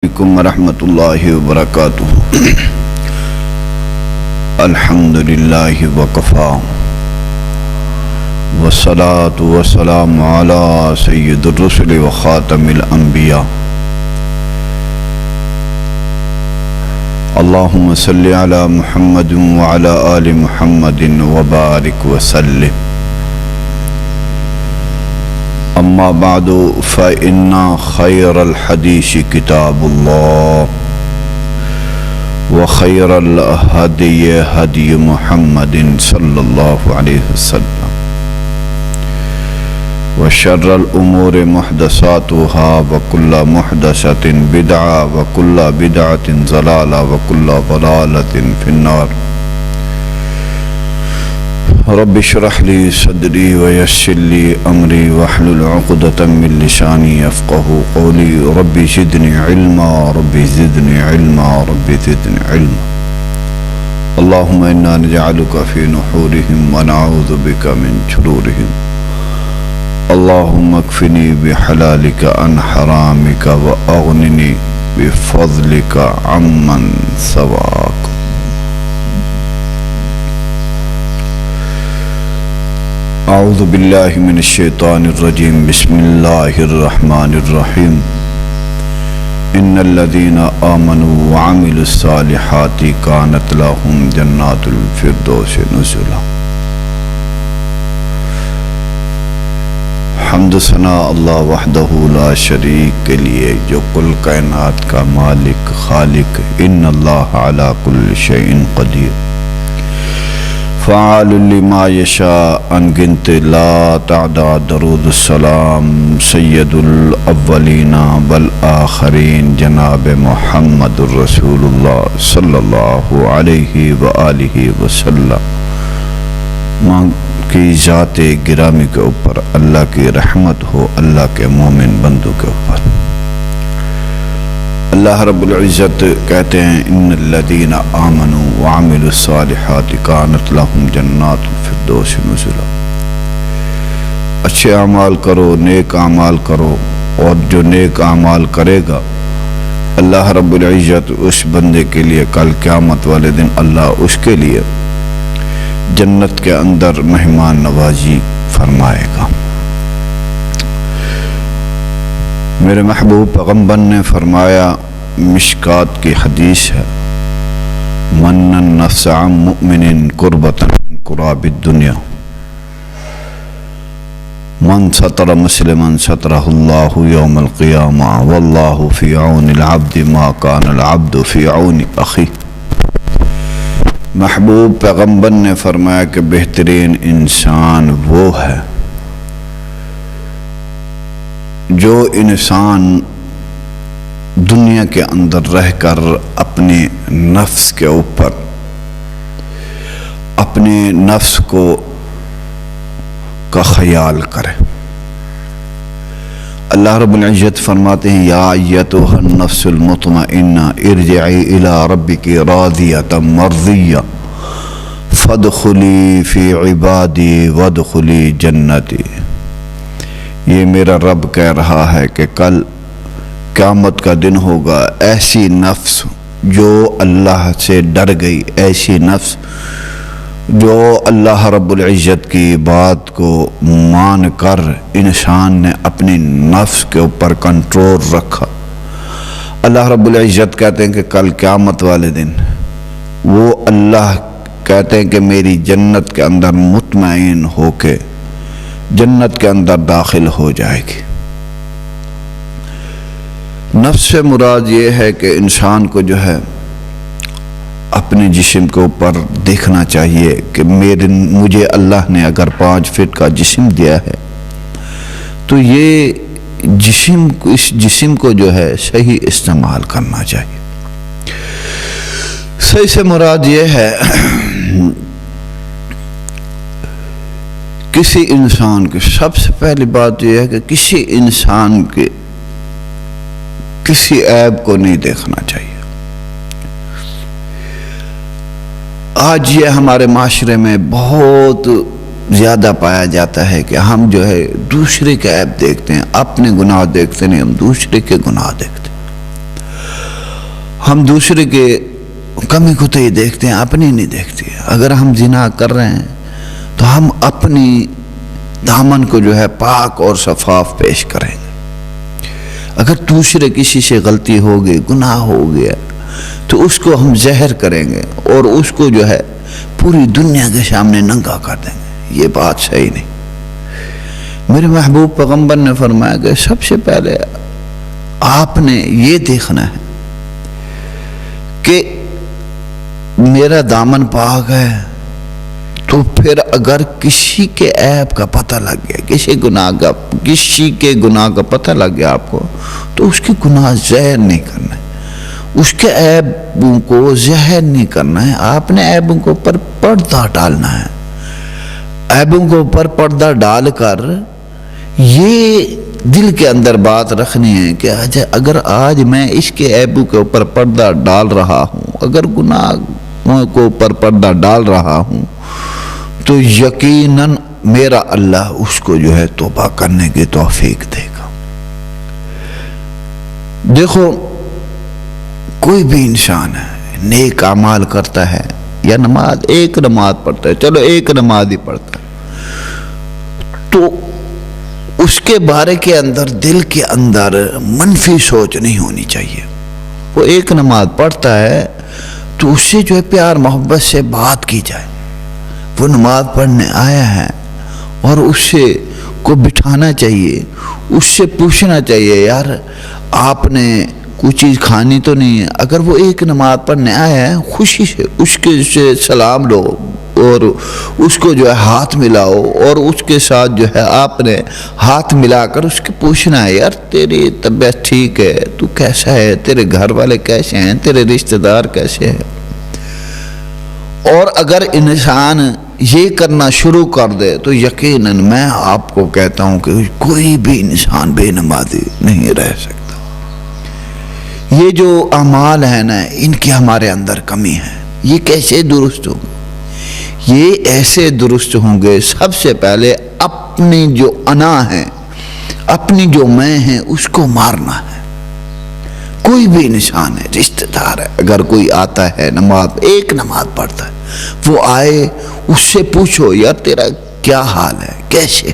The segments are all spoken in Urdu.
علیکم ورحمۃ اللہ وبرکاتہ۔ الحمدللہ وکفا والصلاة والسلام علی سید الرسل وخاتم الانبیاء۔ اللہم صلی علی محمد وعلی آل محمد وبارک وسلم۔ اما بعد فإن خیر الحدیث کتاب اللہ وخیر الہدی ہدی محمد صلی اللہ علیہ وسلم وشر الامور محدثاتها وکل محدثۃ بدعہ وکل بدعۃ ضلالہ وکل ضلالۃ فی النار۔ رب اشرح لی صدری ویسر لی امری واحلل عقدۃ من لسانی یفقہوا قولی۔ رب زدنی علما رب زدنی علما رب زدنی علما۔ اللہم انا نجعلک فی نحورہم ونعوذ بک من شرورہم۔ اللہم اکفنی بحلالک عن حرامک واغننی بفضلک عمن سواک۔ اعوذ باللہ من الشیطان الرجیم، بسم اللہ الرحمن الرحیم۔ ان الذین آمنوا وعملوا الصالحات کانت لهم جنات الفردوس نزلا۔ حمد ثنا اللہ وحدہ لا شریک کے لیے، جو کل کائنات کا مالک خالق، ان اللہ علی کل شیء قدیر، فعال لما یشاء، انگنت لا تعداد، درود السلام سید الاولین والآخرین جناب محمد الرسول اللہ صلی اللہ علیہ وآلہ وسلم کی ذات گرامی کے اوپر اللہ کی رحمت ہو، اللہ کے مومن بندوں کے اوپر۔ اللہ رب العزت کہتے ہیں ان الذین آمنوا وعملوا الصالحات کانت لهم جنات الفردوس نزلا۔ اچھے اعمال کرو، نیک اعمال کرو، اور جو نیک اعمال کرے گا اللہ رب العزت اس بندے کے لیے کل قیامت والے دن اللہ اس کے لیے جنت کے اندر مہمان نوازی فرمائے گا۔ میرے محبوب پیغمبر نے فرمایا، مشکات کی حدیث ہے، من النفس عن مؤمن قربۃ من قراب الدنیا، من ستر مسلما سترہ اللہ یوم القیامہ، واللہ فی عون العبد ما کان العبد فی عون اخیہ۔ محبوب پیغمبر نے فرمایا کہ بہترین انسان وہ ہے جو انسان دنیا کے اندر رہ کر اپنے نفس کے اوپر اپنے نفس کو کا خیال کرے۔ اللہ رب العزت فرماتے ہیں، یا ایتھا النفس المطمئنہ ارجعی الی ربک راضیۃ مرضیہ فادخلی فی عبادی وادخلی جنتی۔ یہ میرا رب کہہ رہا ہے کہ کل قیامت کا دن ہوگا، ایسی نفس جو اللہ سے ڈر گئی، ایسی نفس جو اللہ رب العزت کی بات کو مان کر انسان نے اپنی نفس کے اوپر کنٹرول رکھا، اللہ رب العزت کہتے ہیں کہ کل قیامت والے دن وہ اللہ کہتے ہیں کہ میری جنت کے اندر مطمئن ہو کے جنت کے اندر داخل ہو جائے گی۔ نفس سے مراد یہ ہے کہ انسان کو جو ہے اپنے جسم کے اوپر دیکھنا چاہیے کہ مجھے اللہ نے اگر 5 فٹ کا جسم دیا ہے تو یہ اس جسم کو جو ہے صحیح استعمال کرنا چاہیے۔ صحیح سے مراد یہ ہے کسی انسان کے، سب سے پہلی بات یہ ہے کہ کسی انسان کے کسی عیب کو نہیں دیکھنا چاہیے۔ آج یہ ہمارے معاشرے میں بہت زیادہ پایا جاتا ہے کہ ہم جو ہے دوسرے کے عیب دیکھتے ہیں، اپنے گناہ دیکھتے نہیں، ہم دوسرے کے گناہ دیکھتے ہیں۔ ہم دوسرے کے کمی کو تو ہی دیکھتے ہیں، اپنی نہیں دیکھتے۔ اگر ہم زنا کر رہے ہیں تو ہم اپنی دامن کو جو ہے پاک اور شفاف پیش کریں گے۔ اگر دوسرے کسی سے غلطی ہو گئی، گناہ ہو گیا، تو اس کو ہم زہر کریں گے اور اس کو جو ہے پوری دنیا کے سامنے ننگا کر دیں گے۔ یہ بات صحیح نہیں۔ میرے محبوب پیغمبر نے فرمایا کہ سب سے پہلے آپ نے یہ دیکھنا ہے کہ میرا دامن پاک ہے، تو پھر اگر کسی کے عیب کا پتہ لگ گیا، کسی کے گناہ کا پتہ لگ گیا آپ کو، تو اس کی گناہ زہر نہیں کرنا ہے، اس کے عیبوں کو زہر نہیں کرنا ہے۔ آپ نے عیبوں کو پر پردہ ڈالنا ہے۔ عیبوں کو پر پردہ ڈال کر یہ دل کے اندر بات رکھنی ہے کہ اگر آج میں اس کے عیبوں کے اوپر پردہ ڈال رہا ہوں، اگر گناہوں کو اوپر پردہ ڈال رہا ہوں، تو یقیناً میرا اللہ اس کو جو ہے توبہ کرنے کی توفیق دے گا۔ دیکھو، کوئی بھی انسان ہے، نیک اعمال کرتا ہے یا ایک نماز پڑھتا ہے، چلو ایک نماز ہی پڑھتا ہے، تو اس کے بارے کے اندر دل کے اندر منفی سوچ نہیں ہونی چاہیے۔ وہ ایک نماز پڑھتا ہے تو اس سے جو ہے پیار محبت سے بات کی جائے۔ وہ نماز پڑھنے آیا ہے اور اس سے کو بٹھانا چاہیے، اس سے پوچھنا چاہیے، یار آپ نے کوئی چیز کھانی تو نہیں ہے۔ اگر وہ ایک نماز پڑھنے آیا ہے، خوشی سے اس کے سے سلام لو اور اس کو جو ہے ہاتھ ملاؤ، اور اس کے ساتھ جو ہے آپ نے ہاتھ ملا کر اس کے پوچھنا ہے، یار تیری طبیعت ٹھیک ہے، تو کیسا ہے، تیرے گھر والے کیسے ہیں، تیرے رشتہ دار کیسے ہیں۔ اور اگر انسان یہ کرنا شروع کر دے تو یقیناً میں آپ کو کہتا ہوں کہ کوئی بھی انسان بے نمازی نہیں رہ سکتا۔ یہ جو اعمال ہیں نا، ان کی ہمارے اندر کمی ہے۔ یہ کیسے درست ہوں گے؟ یہ ایسے درست ہوں گے، سب سے پہلے اپنی جو انا ہے، اپنی جو میں ہے، اس کو مارنا ہے۔ کوئی بھی انسان ہے، رشتہ دار ہے، اگر کوئی آتا ہے ایک نماز پڑھتا ہے، وہ آئے، اس سے پوچھو، یار تیرا کیا حال ہے، کیسے؟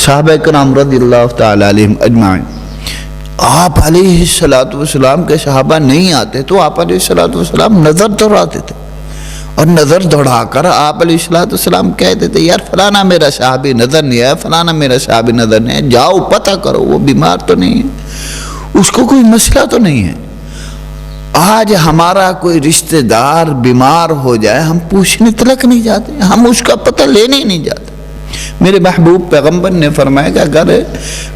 صحابہ کرام رضی اللہ تعالی علیہم اجمعین، آپ علیہ السلام کے صحابہ نہیں آتے تو آپ علیہ السلام نظر دوڑاتے تھے، اور نظر دوڑا کر آپ علیہ السلام کہتے تھے، یار فلانا میرا صحابی نظر نہیں ہے، فلانا میرا صحابی نظر نہیں ہے، جاؤ پتہ کرو وہ بیمار تو نہیں ہے، اس کو کوئی مسئلہ تو نہیں ہے۔ آج ہمارا کوئی رشتہ دار بیمار ہو جائے، ہم پوچھنے تلک نہیں جاتے، ہم اس کا پتہ لینے ہی نہیں جاتے۔ میرے محبوب پیغمبر نے فرمایا کہ اگر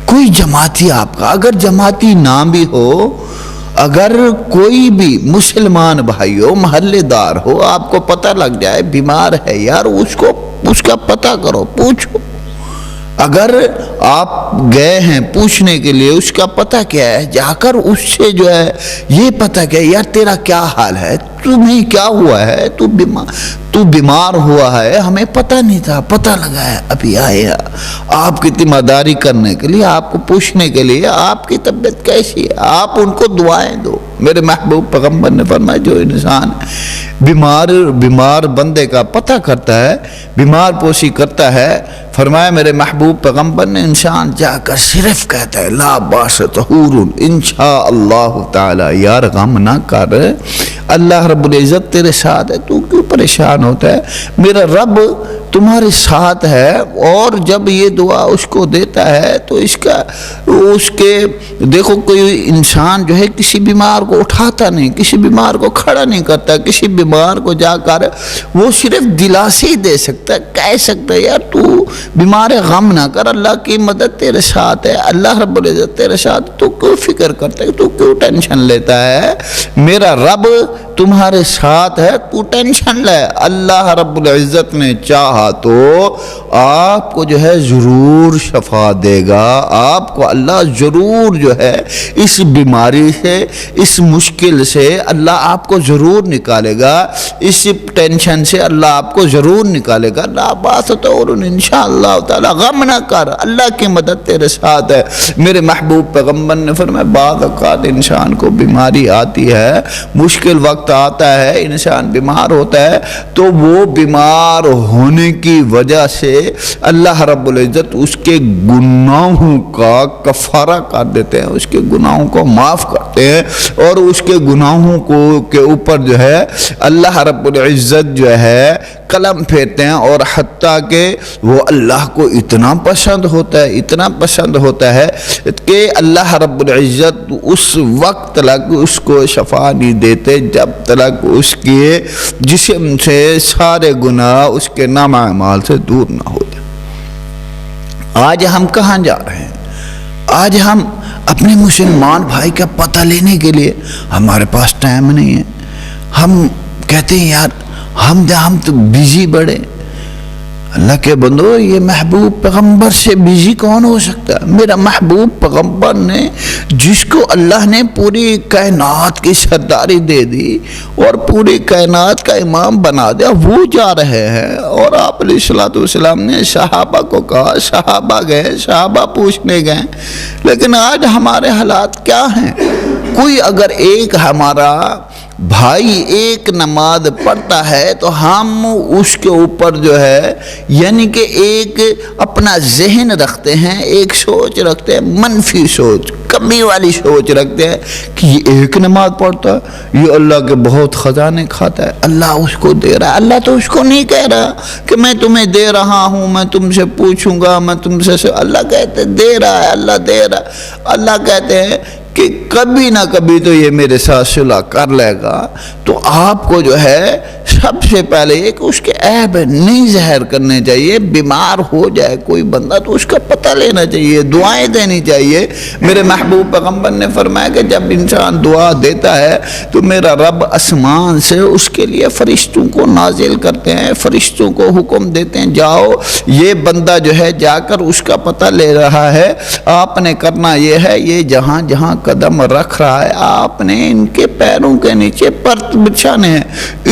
کوئی جماعتی آپ کا، اگر جماعتی نہ بھی ہو، اگر کوئی بھی مسلمان بھائی ہو، محلے دار ہو، آپ کو پتہ لگ جائے بیمار ہے، یار اس کا پتہ کرو، پوچھو۔ اگر آپ گئے ہیں پوچھنے کے لیے، اس کا پتہ کیا ہے، جا کر اس سے جو ہے یہ پتہ کیا، یار تیرا کیا حال ہے، تمہیں کیا ہوا ہے، تو بیمار ہوا ہے، ہمیں پتہ نہیں تھا، پتہ لگا ہے، ابھی آئے آپ کی تیمارداری کرنے کے لیے، آپ کو پوچھنے کے لیے آپ کی طبیعت کیسی ہے، آپ ان کو دعائیں دو۔ میرے محبوب پیغمبر نے فرمایا جو انسان بیمار بندے کا پتہ کرتا ہے، بیمار پوشی کرتا ہے، فرمایا میرے محبوب پیغمبر نے، انسان جا کر صرف کہتا ہے لا باس طہور انشاءاللہ تعالی، یار غم نہ کر، اللہ رب العزت تیرے ساتھ ہے، تو کیوں پریشان ہوتا ہے، میرا رب تمہارے ساتھ ہے۔ اور جب یہ دعا اس کو دیتا ہے تو دیکھو کوئی انسان جو ہے کسی بیمار کو اٹھاتا نہیں، کسی بیمار کو کھڑا نہیں کرتا، کسی بیمار کو جا کر وہ صرف دلاسی دے سکتا ہے، کہہ سکتا ہے یار تو بیمار غم نہ کر، اللہ کی مدد تیرے ساتھ ہے، اللہ رب العزت تیرے ساتھ، تو کیوں فکر کرتا ہے، تو کیوں ٹینشن لیتا ہے، میرا رب تمہارے ساتھ ہے، تو ٹینشن لے۔ اللہ رب العزت نے چاہا تو آپ کو جو ہے ضرور شفا دے گا، آپ کو اللہ ضرور جو ہے اس بیماری سے، اس مشکل سے اللہ آپ کو ضرور نکالے گا، اس ٹینشن سے اللہ آپ کو ضرور نکالے گا۔ لا باس طور انشاءاللہ تعالی، غم نہ کر، اللہ کی مدد تیرے ساتھ ہے۔ میرے محبوب پیغمبر نے فرمایا بعض اوقات انسان کو بیماری آتی ہے، مشکل وقت آتا ہے، انسان بیمار ہوتا ہے، تو وہ بیمار ہونے کی وجہ سے اللہ رب العزت اس کے گناہوں کا کفارہ کر دیتے ہیں، اس کے گناہوں کو معاف کرتے ہیں، اور اس کے گناہوں کے اوپر جو ہے اللہ رب العزت جو ہے قلم پھیرتے ہیں، اور حتیٰ کہ وہ اللہ کو اتنا پسند ہوتا ہے، اتنا پسند ہوتا ہے کہ اللہ رب العزت اس وقت تک اس کو شفا نہیں دیتے جب تک اس کے جسم سے سارے گناہ اس کے نام اعمال سے دور نہ ہو جائے۔ آج ہم کہاں جا رہے ہیں؟ آج ہم اپنے مسلمان بھائی کا پتہ لینے کے لیے ہمارے پاس ٹائم نہیں ہے۔ ہم کہتے ہیں یار ہم تو بیزی بڑے۔ اللہ کے بندو، یہ محبوب پیغمبر سے بیزی کون ہو سکتا ہے؟ میرا محبوب پیغمبر نے، جس کو اللہ نے پوری کائنات کی سرداری دے دی اور پوری کائنات کا امام بنا دیا، وہ جا رہے ہیں، اور آپ علیہ الصلوۃ والسلام نے صحابہ کو کہا، صحابہ گئے، صحابہ پوچھنے گئے۔ لیکن آج ہمارے حالات کیا ہیں؟ کوئی اگر ایک ہمارا بھائی ایک نماز پڑھتا ہے تو ہم اس کے اوپر جو ہے یعنی کہ ایک اپنا ذہن رکھتے ہیں، ایک سوچ رکھتے ہیں، منفی سوچ، کمی والی سوچ رکھتے ہیں کہ یہ ایک نماز پڑھتا ہے، یہ اللہ کے بہت خزانے کھاتا ہے، اللہ اس کو دے رہا ہے۔ اللہ تو اس کو نہیں کہہ رہا کہ میں تمہیں دے رہا ہوں، میں تم سے پوچھوں گا، میں تم سے اللہ کہتے دے رہا ہے، اللہ دے رہا ہے۔ اللہ کہتے ہیں کہ کبھی نہ کبھی تو یہ میرے ساتھ صلح کر لے گا۔ تو آپ کو جو ہے سب سے پہلے ایک اس کے عیب نہیں ظاہر کرنے چاہیے۔ بیمار ہو جائے کوئی بندہ تو اس کا پتہ لینا چاہیے، دعائیں دینی چاہیے۔ میرے محبوب پیغمبر نے فرمایا کہ جب انسان دعا دیتا ہے تو میرا رب آسمان سے اس کے لیے فرشتوں کو نازل کرتے ہیں، فرشتوں کو حکم دیتے ہیں جاؤ یہ بندہ جو ہے جا کر اس کا پتہ لے رہا ہے، آپ نے کرنا یہ ہے، یہ جہاں جہاں قدم رکھ رہا ہے آپ نے ان کے پیروں کے نیچے پرت بچھانے ہیں۔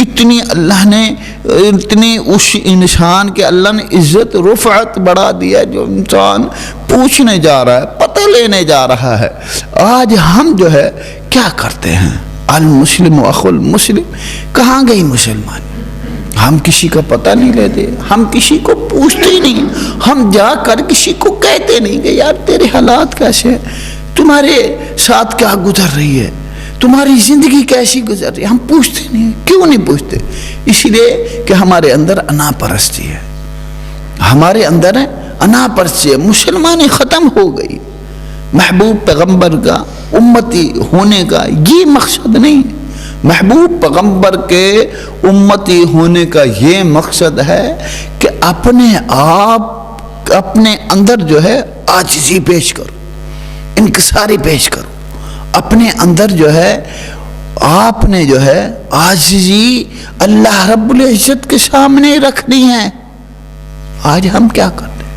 اتنی اللہ نے، اتنی اس انسان کے اللہ نے عزت رفعت بڑھا دیا جو انسان پوچھنے جا رہا ہے، پتہ لینے جا رہا ہے۔ آج ہم جو ہے کیا کرتے ہیں؟ المسلم اخو المسلم، کہاں گئی مسلمان؟ ہم کسی کا پتہ نہیں لیتے، ہم کسی کو پوچھتے ہی نہیں، ہم جا کر کسی کو کہتے نہیں کہ یار تیرے حالات کیسے ہیں، تمہارے ساتھ کیا گزر رہی ہے، تمہاری زندگی کیسی گزر رہی ہے۔ ہم پوچھتے نہیں۔ کیوں نہیں پوچھتے؟ اس لیے کہ ہمارے اندر انا پرستی ہے، ہمارے اندر انا پرستی ہے، مسلمانی ختم ہو گئی۔ محبوب پیغمبر کا امتی ہونے کا یہ مقصد نہیں، محبوب پیغمبر کے امتی ہونے کا یہ مقصد ہے کہ اپنے آپ اپنے اندر جو ہے عاجزی پیش کرو، انکساری پیش کرو، اپنے اندر جو ہے آپ نے جو ہے عاجزی اللہ رب العزت کے سامنے رکھنی ہے۔ آج ہم کیا کرتے ہیں؟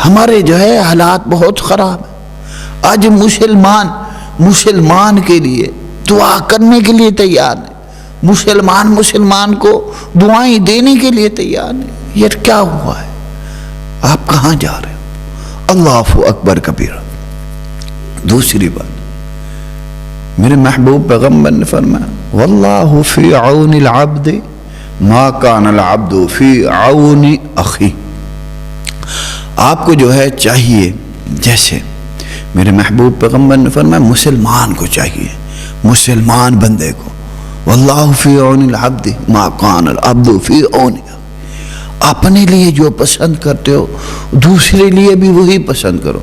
ہمارے جو ہے حالات بہت خراب ہیں۔ آج مسلمان کے لیے دعا کرنے کے لیے تیار نہیں، مسلمان کو دعائیں دینے کے لیے تیار نہیں۔ یہ کیا ہوا ہے؟ آپ کہاں جا رہے ہو؟ اللہ اکبر کبیرہ۔ دوسری بات، میرے محبوب پیغمبر نے فرمایا واللہ فی عون العبد ما کان العبد فی عون اخی۔ آپ کو جو ہے چاہیے، جیسے میرے محبوب پیغمبر نے فرمایا مسلمان کو چاہیے، مسلمان بندے کو واللہ فی عون العبد ما کان العبد فی عون۔ اپنے لیے جو پسند کرتے ہو دوسرے لیے بھی وہی پسند کرو.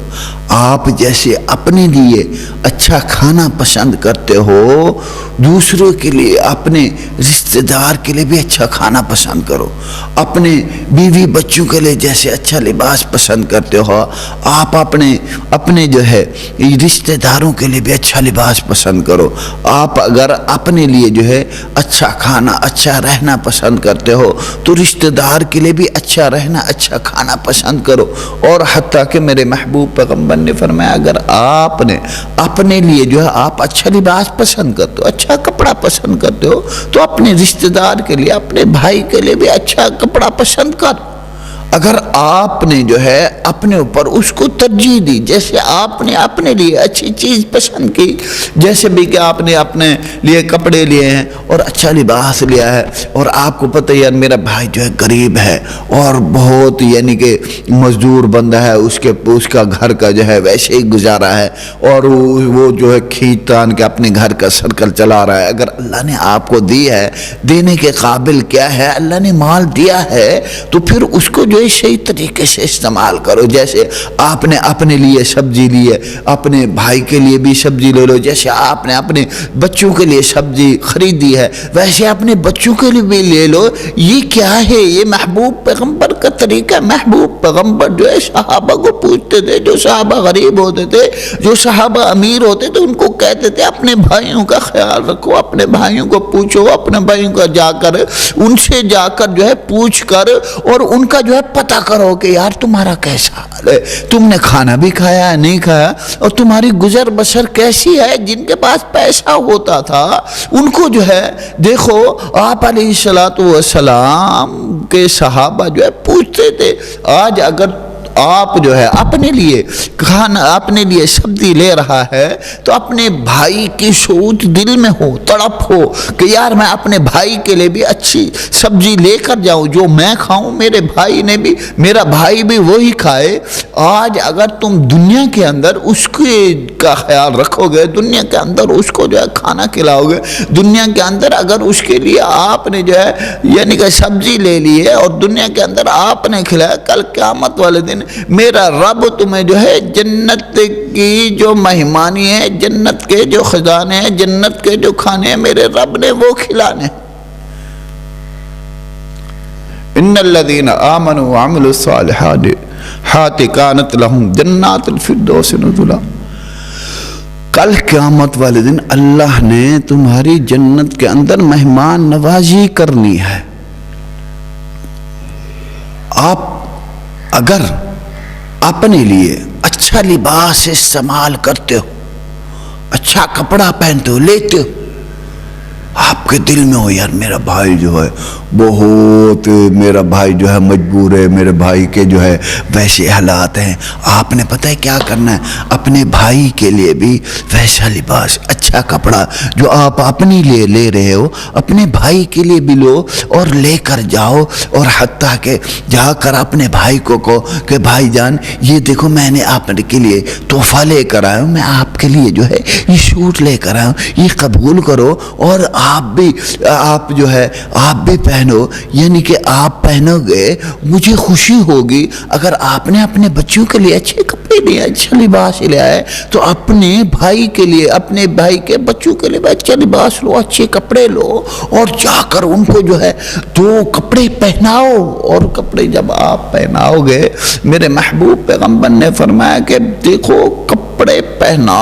آپ جیسے اپنے لیے اچھا کھانا پسند کرتے ہو دوسروں کے لیے اپنے رشتہ دار کے لیے بھی اچھا کھانا پسند کرو. اپنے بیوی بچوں کے لیے جیسے اچھا لباس پسند کرتے ہو آپ اپنے جو ہے رشتہ داروں کے لیے بھی اچھا لباس پسند کرو. آپ اگر اپنے لیے جو ہے اچھا کھانا اچھا رہنا پسند کرتے ہو تو رشتہ دار کے لیے بھی اچھا رہنا اچھا کھانا پسند کرو. اور حتیٰ کہ میرے محبوب پیغمبر نے فرمایا اگر آپ نے اپنے لیے جو ہے آپ اچھا لباس پسند کرتے ہو اچھا کپڑا پسند کرتے ہو تو اپنے رشتہ دار کے لیے اپنے بھائی کے لیے بھی اچھا کپڑا پسند کرو. اگر آپ نے جو ہے اپنے اوپر اس کو ترجیح دی جیسے آپ نے اپنے لیے اچھی چیز پسند کی جیسے بھی کہ آپ نے اپنے لیے کپڑے لیے ہیں اور اچھا لباس لیا ہے اور آپ کو پتہ ہے یار میرا بھائی جو ہے غریب ہے اور بہت یعنی کہ مزدور بندہ ہے اس کا گھر کا جو ہے ویسے ہی گزارا ہے اور وہ جو ہے کھینچ تان کے اپنے گھر کا سرکل چلا رہا ہے. اگر اللہ نے آپ کو دی ہے دینے کے قابل کیا ہے اللہ نے مال دیا ہے تو پھر اس کو جو صحیح طریقے سے استعمال کرو. جیسے آپ نے اپنے لیے سبزی لی ہے اپنے بھائی کے لیے بھی سبزی لے لو. جیسے آپ نے اپنے بچوں کے لیے سبزی خریدی ہے ویسے اپنے بچوں کے لیے بھی لے لو. یہ کیا ہے یہ محبوب پیغمبر کا طریقہ. محبوب پیغمبر جو ہے صحابہ کو پوچھتے تھے جو صحابہ غریب ہوتے تھے جو صحابہ امیر ہوتے تھے ان کو کہتے تھے اپنے بھائیوں کا خیال رکھو اپنے بھائیوں کو پوچھو اپنے بھائیوں کا جا کر ان سے جا کر جو ہے پوچھ کر اور ان کا جو ہے پتہ کرو کہ یار تمہارا کیسا حال ہے تم نے کھانا بھی کھایا نہیں کھایا اور تمہاری گزر بسر کیسی ہے. جن کے پاس پیسہ ہوتا تھا ان کو جو ہے دیکھو آپ علیہ السلام کے صحابہ جو ہے پوچھتے تھے. آج اگر آپ جو ہے اپنے لیے کھانا اپنے لیے سبزی لے رہا ہے تو اپنے بھائی کی سوچ دل میں ہو تڑپ ہو کہ یار میں اپنے بھائی کے لیے بھی اچھی سبزی لے کر جاؤں جو میں کھاؤں میرا بھائی بھی وہی کھائے. آج اگر تم دنیا کے اندر اس کا خیال رکھو گے دنیا کے اندر اس کو جو ہے کھانا کھلاؤ گے دنیا کے اندر اگر اس کے لیے آپ نے جو ہے یعنی کہ سبزی لے لی ہے اور دنیا کے اندر آپ نے کھلایا کل قیامت والے دن میرا رب تمہیں جو ہے جنت کی جو مہمانی ہے جنت کے جو خزانے ہیں جنت کے جو کھانے ہیں میرے رب نے وہ کھلانے. ان الذين آمنوا وعملوا الصالحات كانت لهم جنات الفردوس نزلا. کل قیامت والے دن اللہ نے تمہاری جنت کے اندر مہمان نوازی کرنی ہے. آپ اگر اپنے لیے اچھا لباس استعمال کرتے ہو اچھا کپڑا پہنتے ہو لیتے ہو آپ کے دل میں ہو یار میرا بھائی جو ہے بہت میرا بھائی جو ہے مجبور ہے میرے بھائی کے جو ہے ویسے حالات ہیں آپ نے پتہ ہے کیا کرنا ہے اپنے بھائی کے لیے بھی ویسا لباس اچھا کپڑا جو آپ اپنے لیے لے رہے ہو اپنے بھائی کے لیے بھی لو اور لے کر جاؤ اور حتیٰ کہ جا کر اپنے بھائی کو کہو کہ بھائی جان یہ دیکھو میں نے آپ کے لیے تحفہ لے کر آیا ہوں میں آپ کے لیے جو ہے یہ سوٹ لے کر آیا ہوں یہ قبول کرو اور آپ جو ہے آپ بھی پہنو یعنی کہ آپ پہنو گے مجھے خوشی ہوگی. اگر آپ نے اپنے بچوں کے لیے اچھے کپڑے لیے اچھا لباس لیا ہے تو اپنے بھائی کے لیے اپنے بھائی کے بچوں کے لیے اچھا لباس لو اچھے کپڑے لو اور جا کر ان کو جو ہے دو کپڑے پہناؤ. اور کپڑے جب آپ پہناؤ گے میرے محبوب پیغمبر نے فرمایا کہ دیکھو کپڑے پہنا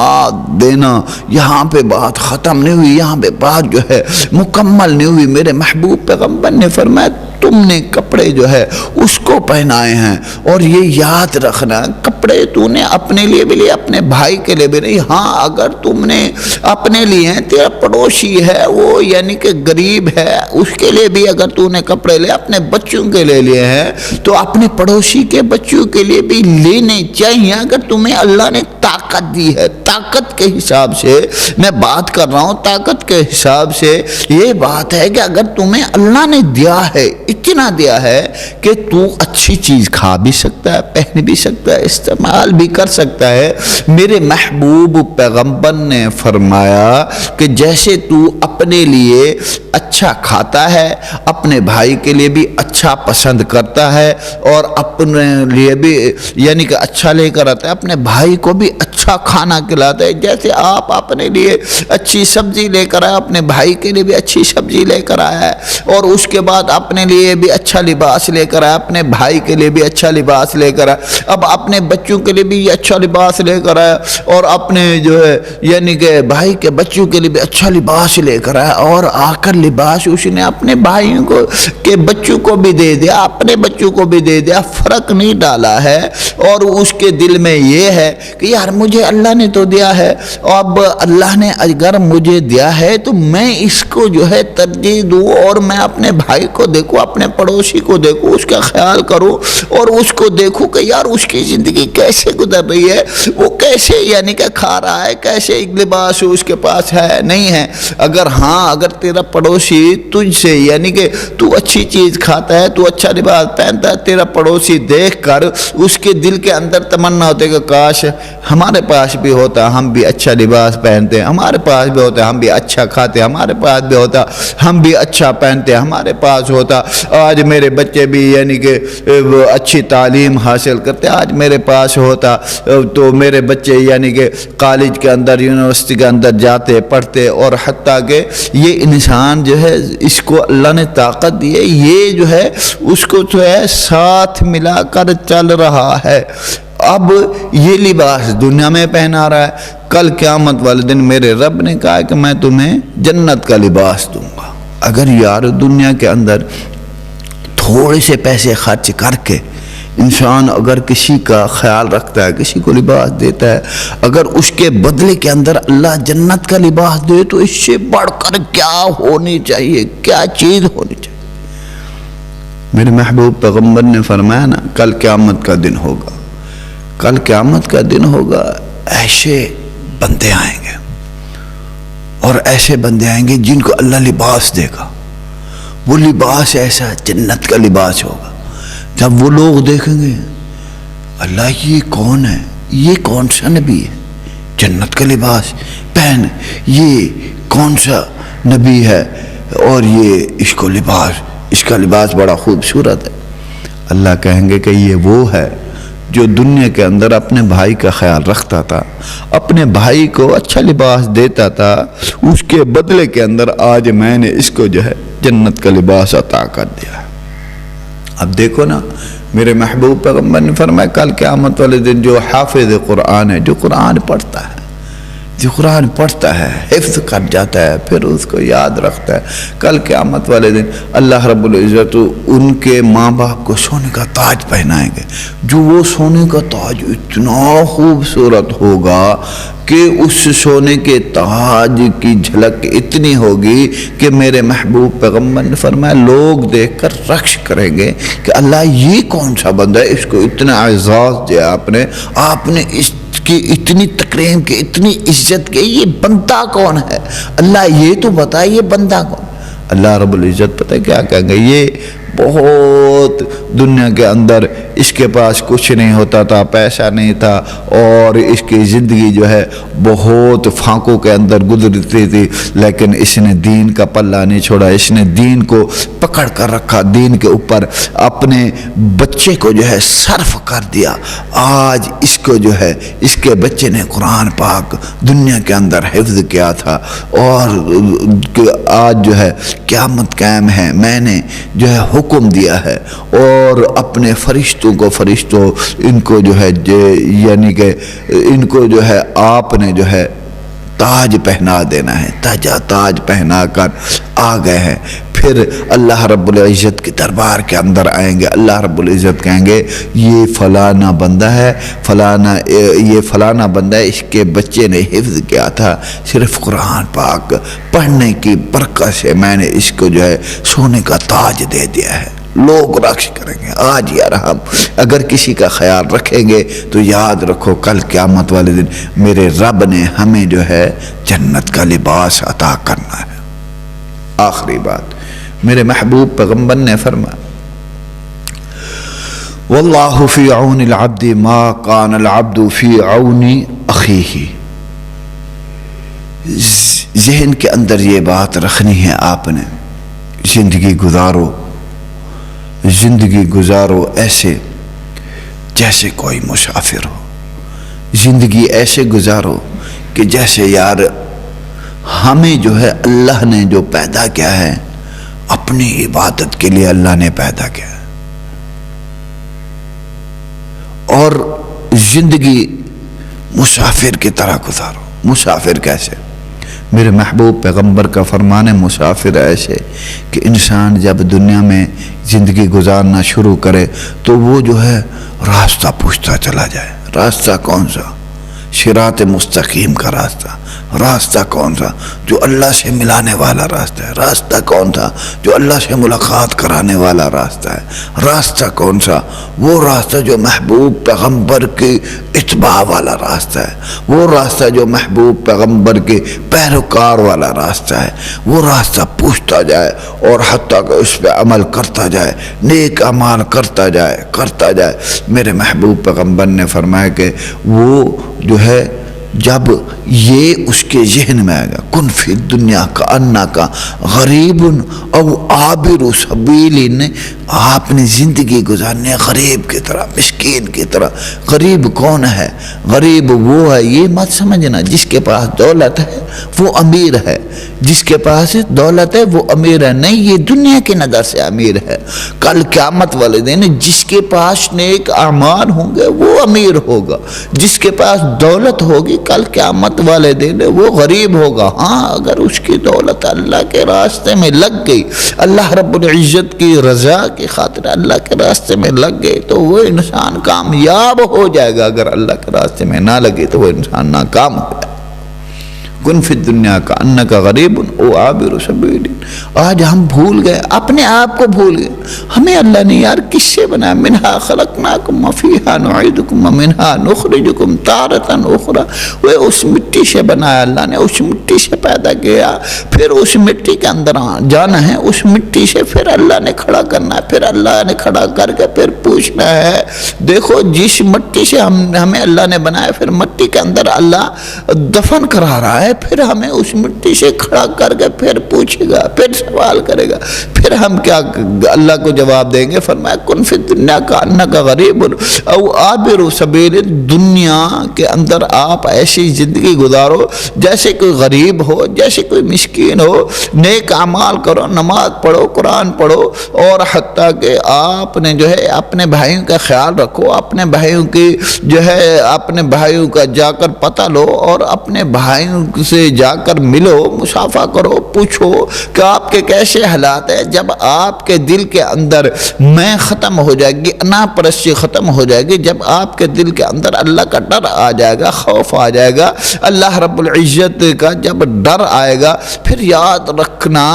دینا یہاں پہ بات ختم نہیں ہوئی یہاں پہ بات جو ہے مکمل نہیں ہوئی. میرے محبوب پیغمبر نے فرمایا تم نے کپڑے جو ہے اس کو پہنائے ہیں اور یہ یاد رکھنا کپڑے تو نے اپنے لیے بھی لیے اپنے بھائی کے لیے بھی نہیں. ہاں اگر تم نے اپنے لیے ہیں تیرا پڑوسی ہے وہ یعنی کہ غریب ہے اس کے لیے بھی اگر تو نے کپڑے لے اپنے بچوں کے لیے لیے ہیں تو اپنے پڑوسی کے بچوں کے لیے بھی لینے چاہیے. اگر تمہیں اللہ نے طاقت دی ہے طاقت کے حساب سے میں بات کر رہا ہوں طاقت کے حساب سے یہ بات ہے کہ اگر تمہیں اللہ نے دیا ہے اتنا دیا ہے کہ تو اچھی چیز کھا بھی سکتا ہے پہن بھی سکتا ہے استعمال بھی کر سکتا ہے. میرے محبوب پیغمبر نے فرمایا کہ جیسے تو اپنے لیے اچھا اچھا کھاتا ہے، اپنے بھائی کے لیے بھی اچھا پسند کرتا ہے، اور اپنے لیے بھی یعنی کہ اچھا لے کر آتا ہے، اپنے بھائی کو بھی اچھا کھانا کھلاتا ہے۔ جیسے آپ اپنے لیے اچھی سبزی لے کر آئے، اپنے بھائی کے لیے بھی اچھی سبزی لے کر آیا ہے، اور اس کے بعد اپنے لیے بھی اچھا لباس لے کر آیا، اپنے بھائی کے لیے بھی اچھا لباس لے کر آیا، اب اپنے بچوں کے لیے بھی اچھا لباس لے کر آیا، اور اپنے جو ہے یعنی کہ بھائی کے بچوں کے لیے بھی اچھا لباس لے کر آیا، اور آ کر لباس اس نے اپنے بھائیوں کو کے بچوں کو بھی دے دیا، اپنے بچوں کو بھی دے دیا، فرق نہیں ڈالا ہے۔ اور اس کے دل میں یہ ہے کہ یار مجھے اللہ نے تو دیا ہے، اب اللہ نے اگر مجھے دیا ہے تو میں اس کو جو ہے ترجیح دوں، اور میں اپنے بھائی کو دیکھوں، اپنے پڑوسی کو دیکھوں، اس کا خیال کروں، اور اس کو دیکھوں کہ یار اس کی زندگی کیسے گزر رہی ہے، وہ کیسے یعنی کہ کھا رہا ہے، کیسے ایک لباس اس کے پاس ہے نہیں ہے۔ اگر تیرا پڑوسی تجھ سے یعنی کہ تو اچھی چیز کھاتا ہے، تو اچھا لباس پہنتا ہے، تیرا پڑوسی دیکھ کر اس کے دل کے اندر تمنا ہوتے کہ کاش ہمارے پاس بھی ہوتا، ہم بھی اچھا لباس پہنتے، ہمارے پاس بھی ہوتا ہم بھی اچھا کھاتے، ہمارے پاس بھی ہوتا ہم بھی اچھا پہنتے، ہمارے پاس ہوتا آج میرے بچے بھی یعنی کہ اچھی تعلیم حاصل کرتے، آج میرے پاس ہوتا تو میرے بچے یعنی کہ کالج کے اندر، یونیورسٹی کے اندر جاتے پڑھتے، اور حتیٰ کہ یہ انسان جو ہے اس کو اللہ نے طاقت دی ہے، یہ جو ہے اس کو جو ہے ساتھ ملا کر چل رہا ہے۔ اب یہ لباس دنیا میں پہنا رہا ہے، کل قیامت والے دن میرے رب نے کہا کہ میں تمہیں جنت کا لباس دوں گا۔ اگر یار دنیا کے اندر تھوڑے سے پیسے خرچ کر کے انسان اگر کسی کا خیال رکھتا ہے، کسی کو لباس دیتا ہے، اگر اس کے بدلے کے اندر اللہ جنت کا لباس دے تو اس سے بڑھ کر کیا ہونی چاہیے، کیا چیز ہونی چاہیے۔ میرے محبوب پیغمبر نے فرمایا نا، کل قیامت کا دن ہوگا، کل قیامت کا دن ہوگا، ایسے بندے آئیں گے، اور ایسے بندے آئیں گے جن کو اللہ لباس دے گا، وہ لباس ایسا جنت کا لباس ہوگا۔ جب وہ لوگ دیکھیں گے اللہ یہ کون ہے، یہ کون سا نبی ہے، جنت کا لباس پہن، یہ کون سا نبی ہے، اور یہ اس کا لباس بڑا خوبصورت ہے۔ اللہ کہیں گے کہ یہ وہ ہے جو دنیا کے اندر اپنے بھائی کا خیال رکھتا تھا، اپنے بھائی کو اچھا لباس دیتا تھا، اس کے بدلے کے اندر آج میں نے اس کو جو ہے جنت کا لباس عطا کر دیا۔ اب دیکھو نا، میرے محبوب پیغمبر نے فرمایا کل قیامت والے دن جو حافظ قرآن ہے، جو قرآن پڑھتا ہے، جو قرآن پڑھتا ہے، حفظ کر جاتا ہے، پھر اس کو یاد رکھتا ہے، کل قیامت والے دن اللہ رب العزت ان کے ماں باپ کو سونے کا تاج پہنائیں گے، جو وہ سونے کا تاج اتنا خوبصورت ہوگا کہ اس سونے کے تاج کی جھلک اتنی ہوگی کہ میرے محبوب پیغمبر نے فرمایا لوگ دیکھ کر رقص کریں گے کہ اللہ یہ کون سا بندہ ہے، اس کو اتنا اعزاز دیا آپ نے اس کی اتنی تکریم کی، اتنی عزت کی، یہ بندہ کون ہے اللہ یہ تو بتا، یہ بندہ کون؟ اللہ رب العزت پتہ ہے کیا کہیں گے، یہ بہت دنیا کے اندر اس کے پاس کچھ نہیں ہوتا تھا، پیسہ نہیں تھا، اور اس کی زندگی جو ہے بہت فاقوں کے اندر گزرتی تھی، لیکن اس نے دین کا پلہ نہیں چھوڑا، اس نے دین کو پکڑ کر رکھا، دین کے اوپر اپنے بچے کو جو ہے صرف کر دیا۔ آج اس کو جو ہے اس کے بچے نے قرآن پاک دنیا کے اندر حفظ کیا تھا، اور آج جو ہے قیامت قائم ہے، میں نے جو ہے حکم دیا ہے، اور اپنے فرشتوں ان کو جو ہے یعنی کہ ان کو جو ہے آپ نے جو ہے تاج پہنا دینا ہے، تاج پہنا کر آ گئے ہیں۔ پھر اللہ رب العزت کے دربار کے اندر آئیں گے، اللہ رب العزت کہیں گے یہ فلانا بندہ ہے، یہ فلانا بندہ ہے، اس کے بچے نے حفظ کیا تھا، صرف قرآن پاک پڑھنے کی برکت سے میں نے اس کو جو ہے سونے کا تاج دے دیا ہے۔ لوگ رقص کریں گے۔ آج یار ہم اگر کسی کا خیال رکھیں گے تو یاد رکھو کل قیامت والے دن میرے رب نے ہمیں جو ہے جنت کا لباس عطا کرنا ہے۔ آخری بات میرے محبوب پیغمبر نے فرمایا واللہ فی عون العبد ما کان العبد فی عون اخیہ۔ ذہن کے اندر یہ بات رکھنی ہے آپ نے زندگی گزارو ایسے جیسے کوئی مسافر ہو، زندگی ایسے گزارو کہ جیسے یار ہمیں جو ہے اللہ نے جو پیدا کیا ہے اپنی عبادت کے لیے اللہ نے پیدا کیا ہے۔ اور زندگی مسافر کی طرح گزارو۔ مسافر کیسے؟ میرے محبوب پیغمبر کا فرمان ہے مسافر ایسے کہ انسان جب دنیا میں زندگی گزارنا شروع کرے تو وہ جو ہے راستہ پوچھتا چلا جائے۔ راستہ کون سا؟ صراط مستقیم کا راستہ کون سا؟ جو اللہ سے ملانے والا راستہ ہے۔ راستہ کون سا؟ جو اللہ سے ملاقات کرانے والا راستہ ہے۔ راستہ کون سا؟ وہ راستہ جو محبوب پیغمبر کی اتباع والا راستہ ہے، وہ راستہ جو محبوب پیغمبر کے پیروکار والا راستہ ہے۔ وہ راستہ پوچھتا جائے اور حتیٰ کہ اس پہ عمل کرتا جائے، نیک اعمال کرتا جائے۔ میرے محبوب پیغمبر نے فرمایا کہ وہ جو ہے جب یہ اس کے ذہن میں آئے گا، کن فی الدنیا کا انا کا غریب او عابر سبیل، آپ نے زندگی گزارنی ہے غریب کی طرح، مسکین کی طرح۔ غریب کون ہے؟ غریب وہ ہے، یہ مت سمجھنا جس کے پاس دولت ہے وہ امیر ہے، جس کے پاس دولت ہے وہ امیر ہے، نہیں، یہ دنیا کی نظر سے امیر ہے۔ کل قیامت والے دن جس کے پاس نیک اعمال ہوں گے وہ امیر ہوگا، جس کے پاس دولت ہوگی کل قیامت والے دن وہ غریب ہوگا۔ ہاں اگر اس کی دولت اللہ کے راستے میں لگ گئی، اللہ رب العزت کی رضا کی خاطر اللہ کے راستے میں لگ گئی تو وہ انسان کامیاب ہو جائے گا، اگر اللہ کے راستے میں نہ لگے تو وہ انسان ناکام ہو جائے گا۔ کن فی الدنیا کا انک غریب او عابر سبیل۔ آج ہم بھول گئے، اپنے آپ کو بھول گئے۔ ہمیں اللہ نے یار کس سے بنایا؟ منہا خلقناکم وفیہا نعیدکم ومنہا نخرجکم تارۃ اخری۔ وہ اس مٹی سے بنایا اللہ نے، اس مٹی سے پیدا کیا، پھر اس مٹی کے اندر جانا ہے، اس مٹی سے پھر اللہ نے کھڑا کرنا ہے، پھر اللہ نے کھڑا کر کے پھر پوچھنا ہے۔ دیکھو جس مٹی سے ہمیں اللہ نے بنایا، پھر مٹی کے اندر اللہ دفن کرا رہا ہے، پھر ہمیں اس مٹی سے کھڑا کر کے پھر پوچھے گا، پھر سوال کرے گا، پھر ہم کیا اللہ کو جواب دیں گے؟ فرمایا کن فی الدنیا کا انک غریب او عابر سبیل۔ دنیا کے اندر آپ ایسی زندگی گزارو جیسے کوئی غریب ہو، جیسے کوئی مسکین ہو، نیک اعمال کرو، نماز پڑھو، قرآن پڑھو، اور حتیٰ کہ آپ نے جو ہے اپنے بھائیوں کا خیال رکھو، اپنے بھائیوں کی جو ہے اپنے بھائیوں کا جا کر پتہ لو، اور اپنے بھائیوں سے جا کر ملو، مصافحہ کرو، پوچھو کہ آپ کے کیسے حالات ہیں۔ جب آپ کے دل کے اندر میں ختم ہو جائے گی، انا پرستی ختم ہو جائے گی، جب آپ کے دل کے اندر اللہ کا ڈر آ جائے گا، خوف آ جائے گا، اللہ رب العزت کا جب ڈر آئے گا، پھر یاد رکھنا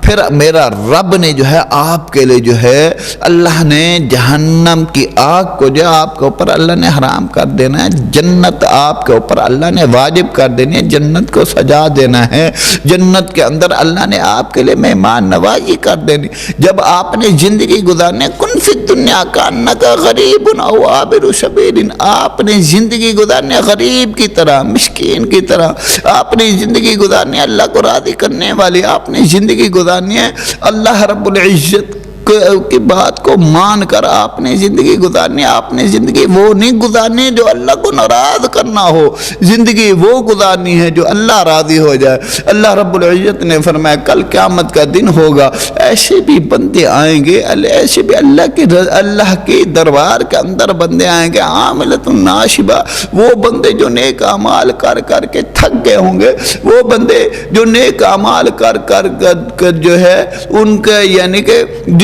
پھر میرا رب نے جو ہے آپ کے لیے جو ہے اللہ نے جہنم کی آگ کو جو آپ کے اوپر اللہ نے حرام کر دینا ہے، جنت آپ کے اوپر اللہ نے واجب کر دینی ہے، جنت کو سجا دینا ہے، جنت کے اندر اللہ نے آپ کے لیے مہمان نوازی کر دینی۔ جب آپ نے زندگی گزارنے کن فی الدنیا کا انک غریب او عابر سبیل، آپ نے زندگی گزارنے غریب کی طرح، مسکین کی طرح، آپ نے زندگی گزارنے اللہ کو راضی کرنے والی، آپ نے زندگی گزارنی ہے اللہ رب العزت کی بات کو مان کر آپ نے زندگی گزارنی ہے۔ آپ نے زندگی وہ نہیں گزارنی جو اللہ کو ناراض کرنا ہو، زندگی وہ گزارنی ہے جو اللہ راضی ہو جائے۔ اللہ رب العزت نے فرمایا کل قیامت کا دن ہوگا، ایسے بھی بندے آئیں گے، ایسے بھی اللہ کے دربار کے اندر بندے آئیں گے، عاملۃ ناصبہ، وہ بندے جو نیک اعمال کر کر کے تھک گئے ہوں گے، وہ بندے جو نیک اعمال کر جو ہے ان کا یعنی کہ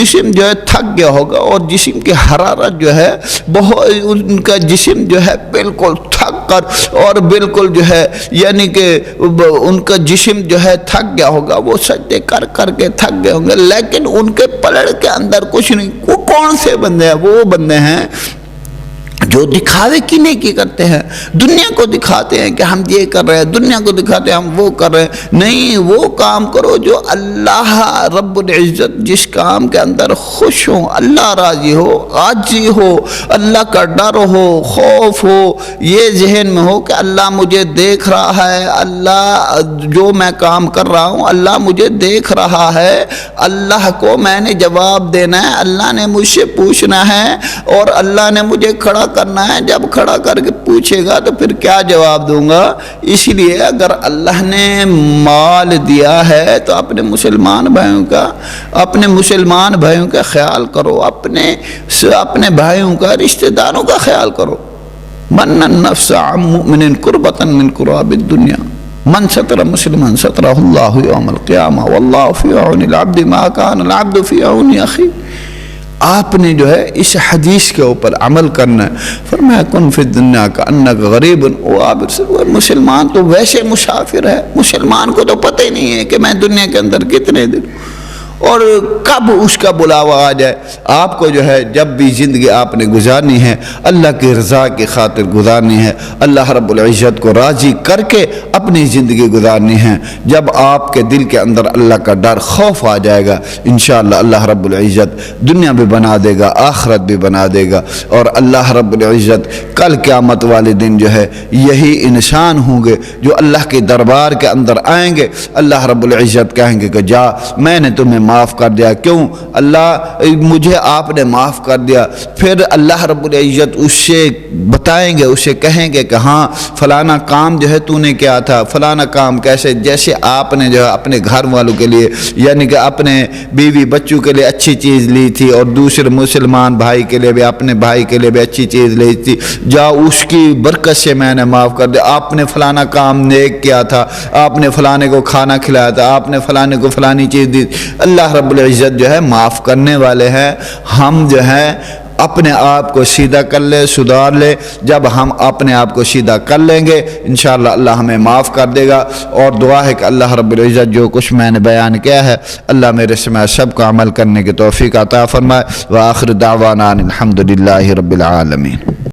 جسم جو ہے تھک گیا ہوگا، اور جسم کی حرارت جو ہے بہت، ان کا جسم جو ہے بالکل تھک کر اور بالکل جو ہے یعنی کہ ان کا جسم جو ہے تھک گیا ہوگا، وہ سجدے کر کر کے تھک گئے ہوں گے، لیکن ان کے پلڑ کے اندر کچھ نہیں۔ وہ کون سے بندے ہیں؟ وہ بندے ہیں جو دکھاوے کی نیکی کرتے ہیں، دنیا کو دکھاتے ہیں کہ ہم یہ کر رہے ہیں، دنیا کو دکھاتے ہیں ہم وہ کر رہے ہیں، نہیں، وہ کام کرو جو اللہ رب العزت جس کام کے اندر خوش ہو، اللہ راضی ہو، عاجزی ہو، اللہ کا ڈر ہو، خوف ہو، یہ ذہن میں ہو کہ اللہ مجھے دیکھ رہا ہے، اللہ جو میں کام کر رہا ہوں اللہ مجھے دیکھ رہا ہے، اللہ کو میں نے جواب دینا ہے، اللہ نے مجھ سے پوچھنا ہے اور اللہ نے مجھے کھڑا کرنا ہے، جب کھڑا کر کے پوچھے گا تو پھر کیا جواب دوں گا؟ اس لیے اگر اللہ نے مال دیا ہے تو اپنے مسلمان بھائیوں کا خیال کرو، اپنے بھائیوں کا، رشتہ داروں کا خیال کرو۔ من النفس عن مؤمن قربة من قراب الدنیا من ستر مسلما سترہ اللہ یوم القیامہ واللہ فی عون العبد ما کان العبد فی عون اخی۔ آپ نے جو ہے اس حدیث کے اوپر عمل کرنا ہے۔ فرمایا کن فی الدنیا کانک غریب و عابر سبیل۔ مسلمان تو ویسے مسافر ہے، مسلمان کو تو پتہ ہی نہیں ہے کہ میں دنیا کے اندر کتنے دن اور کب اس کا بلاوا آ جائے۔ آپ کو جو ہے جب بھی زندگی آپ نے گزارنی ہے اللہ کی رضا کی خاطر گزارنی ہے، اللہ رب العزت کو راضی کر کے اپنی زندگی گزارنی ہے۔ جب آپ کے دل کے اندر اللہ کا ڈر خوف آ جائے گا انشاءاللہ اللہ رب العزت دنیا بھی بنا دے گا، آخرت بھی بنا دے گا، اور اللہ رب العزت کل قیامت والے دن جو ہے یہی انسان ہوں گے جو اللہ کے دربار کے اندر آئیں گے۔ اللہ رب العزت کہیں گے کہ جا، میں نے تمہیں معاف کر دیا۔ کیوں؟ اللہ مجھے آپ نے معاف کر دیا۔ پھر اللہ رب العزت اس سے بتائیں گے، اسے کہیں گے کہ ہاں فلانا کام جو ہے تو نے کیا تھا، فلانا کام کیسے، جیسے آپ نے جو ہے اپنے گھر والوں کے لیے یعنی کہ اپنے بیوی بچوں کے لیے اچھی چیز لی تھی اور دوسرے مسلمان بھائی کے لیے بھی، اپنے بھائی کے لیے بھی اچھی چیز لی تھی، جا اس کی برکت سے میں نے معاف کر دیا۔ آپ نے فلانا کام نیک کیا تھا، آپ نے فلانے کو کھانا کھلایا تھا، آپ نے فلانے کو فلانی چیز دی۔ اللہ رب العزت جو ہے معاف کرنے والے ہیں۔ ہم جو ہے اپنے آپ کو سیدھا کر لے، سدھار لے۔ جب ہم اپنے آپ کو سیدھا کر لیں گے انشاءاللہ اللہ ہمیں معاف کر دے گا۔ اور دعا ہے کہ اللہ رب العزت جو کچھ میں نے بیان کیا ہے اللہ میرے سماعت سب کو عمل کرنے کی توفیق عطا فرمائے۔ وآخر دعوانا الحمدللہ رب العالمین۔